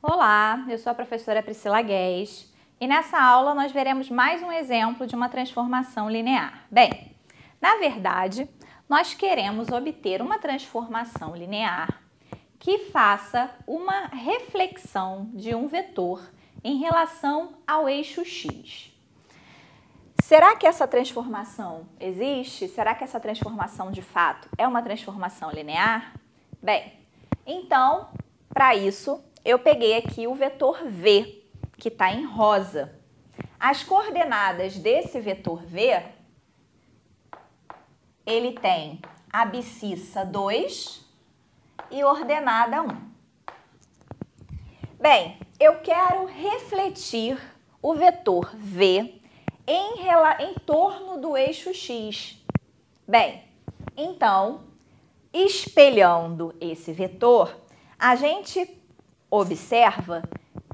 Olá, eu sou a professora Priscila Guedes e nessa aula nós veremos mais um exemplo de uma transformação linear. Bem, na verdade, nós queremos obter uma transformação linear que faça uma reflexão de um vetor em relação ao eixo x. Será que essa transformação existe? Será que essa transformação de fato é uma transformação linear? Bem, então, para isso, eu peguei aqui o vetor v, que está em rosa. As coordenadas desse vetor v, ele tem abscissa 2 e ordenada 1. Bem, eu quero refletir o vetor v em torno do eixo x. Bem, então, espelhando esse vetor, a gente observa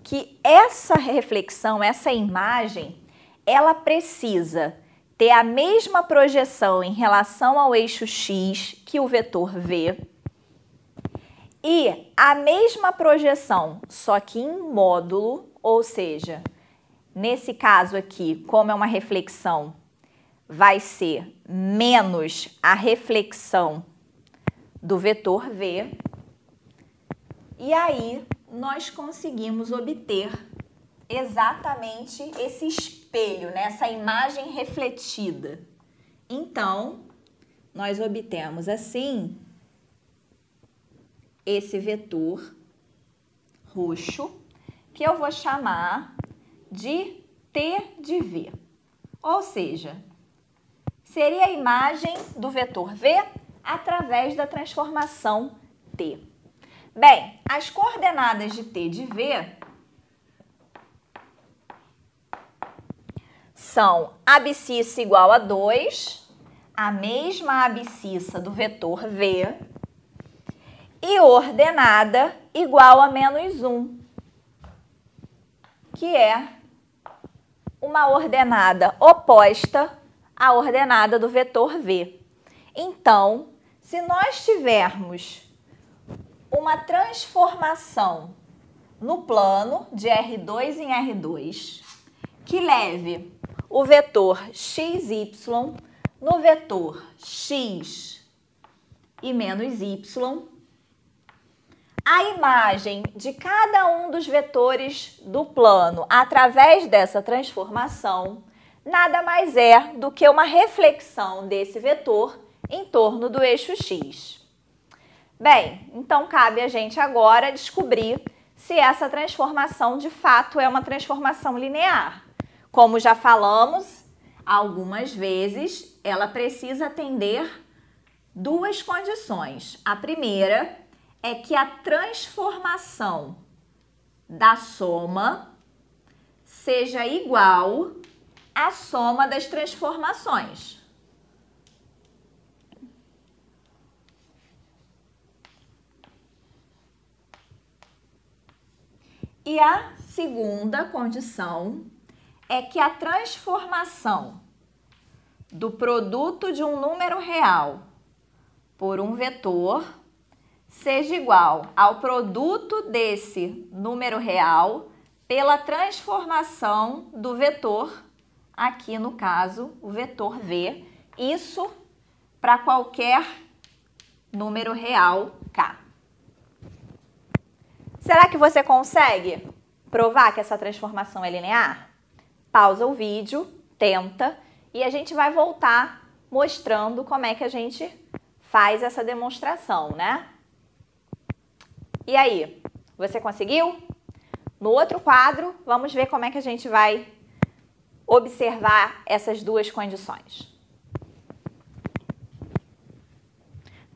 que essa reflexão, essa imagem, ela precisa ter a mesma projeção em relação ao eixo x que o vetor v e a mesma projeção, só que em módulo, ou seja, nesse caso aqui, como é uma reflexão, vai ser menos a reflexão do vetor v, e aí nós conseguimos obter exatamente esse espelho, né? Essa imagem refletida. Então, nós obtemos assim esse vetor roxo, que eu vou chamar de T de V. Ou seja, seria a imagem do vetor V através da transformação T. Bem, as coordenadas de T de V são abscissa igual a 2, a mesma abscissa do vetor V, e ordenada igual a menos 1, que é uma ordenada oposta à ordenada do vetor V. Então, se nós tivermos uma transformação no plano de R2 em R2, que leve o vetor xy no vetor x e menos y, a imagem de cada um dos vetores do plano através dessa transformação nada mais é do que uma reflexão desse vetor em torno do eixo x. Bem, então cabe a gente agora descobrir se essa transformação de fato é uma transformação linear. Como já falamos algumas vezes, ela precisa atender duas condições. A primeira é que a transformação da soma seja igual à soma das transformações. E a segunda condição é que a transformação do produto de um número real por um vetor seja igual ao produto desse número real pela transformação do vetor, aqui no caso, o vetor v, isso para qualquer número real k. Será que você consegue provar que essa transformação é linear? Pausa o vídeo, tenta, e a gente vai voltar mostrando como é que a gente faz essa demonstração, né? E aí, você conseguiu? No outro quadro, vamos ver como é que a gente vai observar essas duas condições.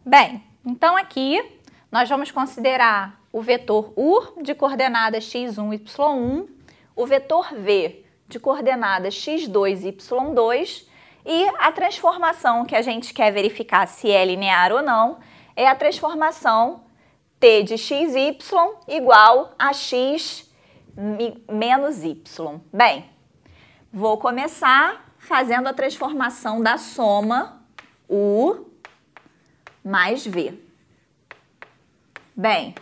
Bem, então aqui nós vamos considerar o vetor U de coordenada x1, y1, o vetor V de coordenada x2, y2 e a transformação que a gente quer verificar se é linear ou não é a transformação T de xy igual a x menos y. Bem, vou começar fazendo a transformação da soma U mais V. Bem,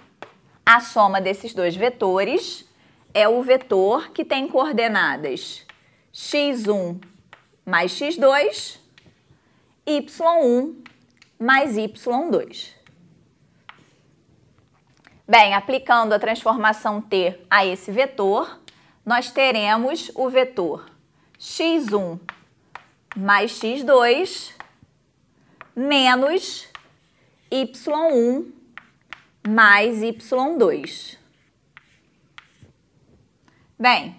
A soma desses dois vetores é o vetor que tem coordenadas x1 mais x2, y1 mais y2. Bem, aplicando a transformação T a esse vetor, nós teremos o vetor x1 mais x2 menos y1 mais y2. Bem,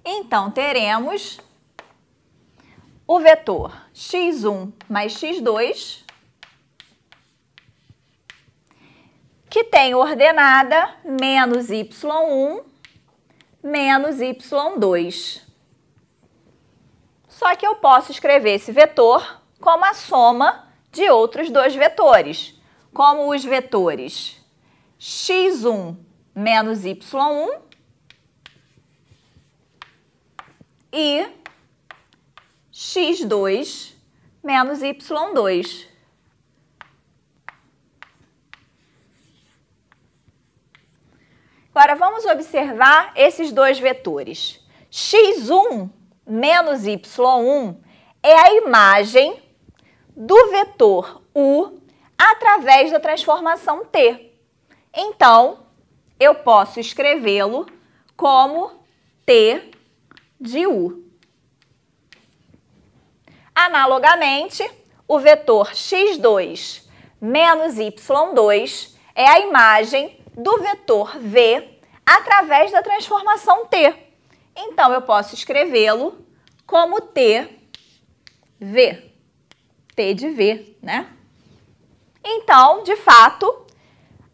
então teremos o vetor x1 mais x2, que tem ordenada menos y1 menos y2. Só que eu posso escrever esse vetor como a soma de outros dois vetores, como os vetores x1 menos y1 e x2 menos y2. Agora, vamos observar esses dois vetores. x1 menos y1 é a imagem do vetor u através da transformação t. Então, eu posso escrevê-lo como t de u. Analogamente, o vetor x2 menos y2 é a imagem do vetor v através da transformação t. Então, eu posso escrevê-lo como t de v, né? Então, de fato,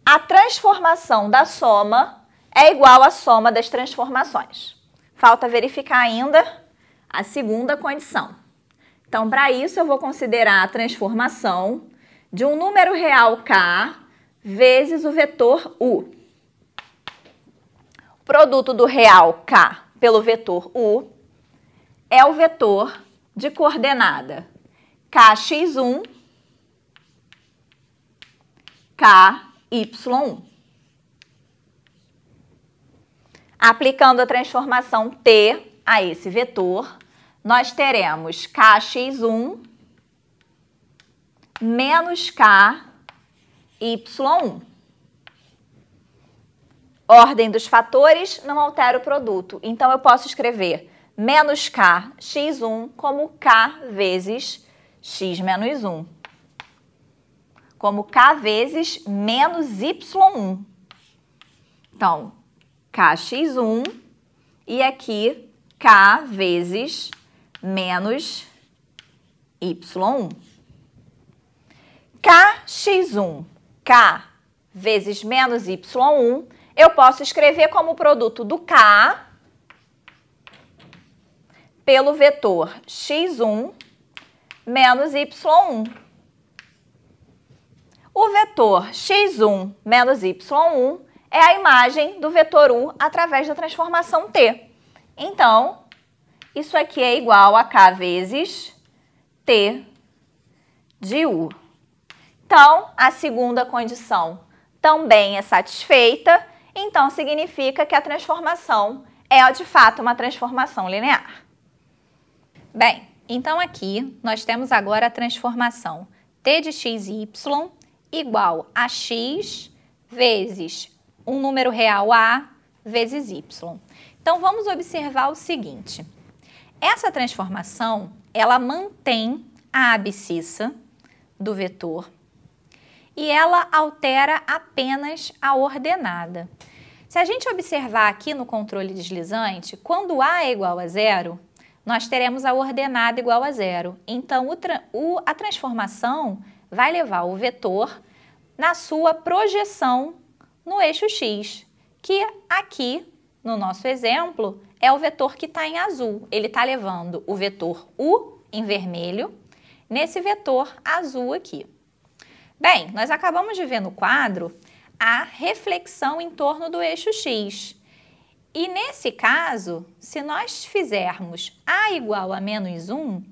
a transformação da soma é igual à soma das transformações. Falta verificar ainda a segunda condição. Então, para isso, eu vou considerar a transformação de um número real k vezes o vetor u. O produto do real k pelo vetor u é o vetor de coordenada kx1, ky1. Aplicando a transformação t a esse vetor, nós teremos kx1 menos ky1. Ordem dos fatores não altera o produto, então eu posso escrever menos kx1 como k vezes x menos 1. Como k vezes menos y1. Então, kx1 e aqui k vezes menos y1. kx1, k vezes menos y1, eu posso escrever como produto do k pelo vetor x1 menos y1. O vetor x1 menos y1 é a imagem do vetor u através da transformação t. Então, isso aqui é igual a k vezes t de u. Então, a segunda condição também é satisfeita, então significa que a transformação é, de fato, uma transformação linear. Bem, então aqui nós temos agora a transformação t de x e y igual a x vezes um número real a vezes y. Então, vamos observar o seguinte. Essa transformação, ela mantém a abscissa do vetor e ela altera apenas a ordenada. Se a gente observar aqui no controle deslizante, quando a é igual a zero, nós teremos a ordenada igual a zero. Então, a transformação vai levar o vetor na sua projeção no eixo x, que aqui, no nosso exemplo, é o vetor que está em azul. Ele está levando o vetor u em vermelho nesse vetor azul aqui. Bem, nós acabamos de ver no quadro a reflexão em torno do eixo x. E nesse caso, se nós fizermos a igual a menos 1,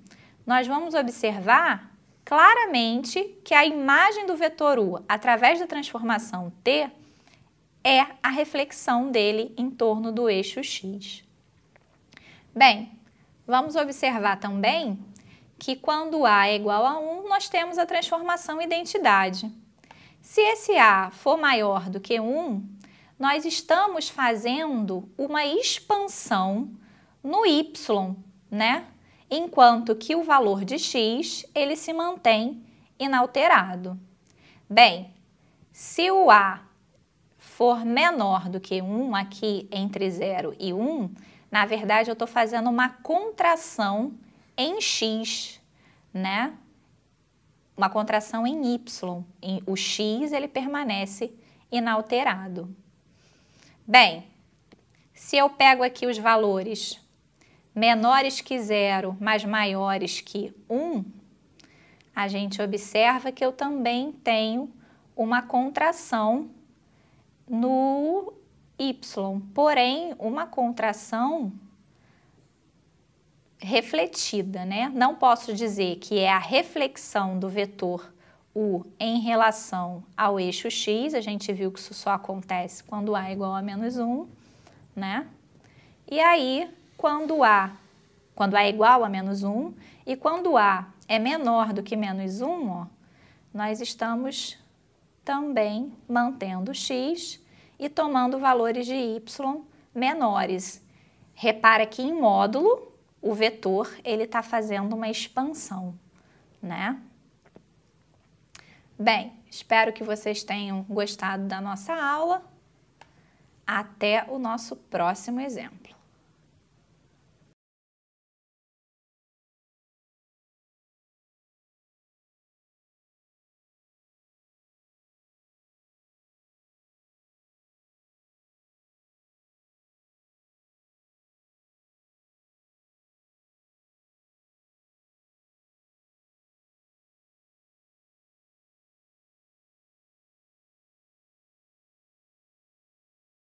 nós vamos observar claramente que a imagem do vetor u através da transformação t é a reflexão dele em torno do eixo x. Bem, vamos observar também que quando A é igual a 1, nós temos a transformação identidade. Se esse A for maior do que 1, nós estamos fazendo uma expansão no y, né? Enquanto que o valor de x, ele se mantém inalterado. Bem, se o A for menor do que 1, aqui entre 0 e 1, na verdade eu estou fazendo uma contração em x, né? Uma contração em y. O x, ele permanece inalterado. Bem, se eu pego aqui os valores menores que 0, mas maiores que 1, a gente observa que eu também tenho uma contração no y, porém uma contração refletida, né? Não posso dizer que é a reflexão do vetor u em relação ao eixo x, a gente viu que isso só acontece quando a é igual a menos 1, né? E aí, quando a é igual a menos 1 e quando a é menor do que menos 1, ó, nós estamos também mantendo x e tomando valores de y menores. Repara que em módulo, o vetor, ele está fazendo uma expansão, né? Bem, espero que vocês tenham gostado da nossa aula. Até o nosso próximo exemplo.